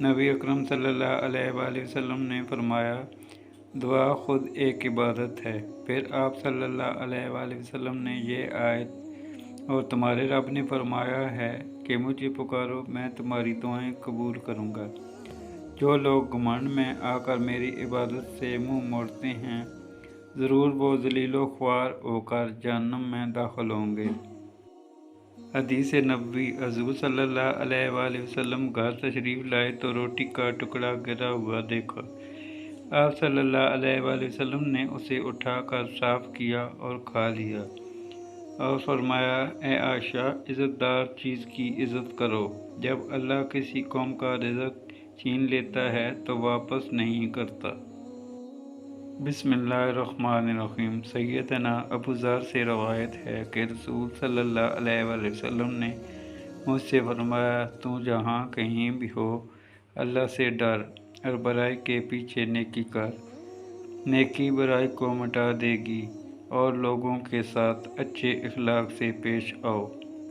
نبی اکرم صلی اللہ علیہ وآلہ وسلم نے فرمایا، دعا خود ایک عبادت ہے۔ پھر آپ صلی اللہ علیہ وآلہ وسلم نے یہ آیت اور تمہارے رب نے فرمایا ہے کہ مجھے پکارو، میں تمہاری دعائیں قبول کروں گا۔ جو لوگ گھمنڈ میں آ کر میری عبادت سے منہ موڑتے ہیں، ضرور وہ ذلیل و خوار ہو کر جہنم میں داخل ہوں گے۔ حدیث نبوی۔ حضور صلی اللہ علیہ وآلہ وسلم گھر تشریف لائے تو روٹی کا ٹکڑا گرا ہوا دیکھا۔ آپ صلی اللہ علیہ وآلہ وسلم نے اسے اٹھا کر صاف کیا اور کھا لیا اور فرمایا، اے عائشہ، عزت دار چیز کی عزت کرو۔ جب اللہ کسی قوم کا رزق چھین لیتا ہے تو واپس نہیں کرتا۔ بسم اللہ الرحمن الرحیم۔ سیدنا ابو ذر سے روایت ہے کہ رسول صلی اللہ علیہ وآلہ وسلم نے مجھ سے فرمایا، تو جہاں کہیں بھی ہو، اللہ سے ڈر اور برائی کے پیچھے نیکی کر۔ نیکی برائی کو مٹا دے گی اور لوگوں کے ساتھ اچھے اخلاق سے پیش آؤ۔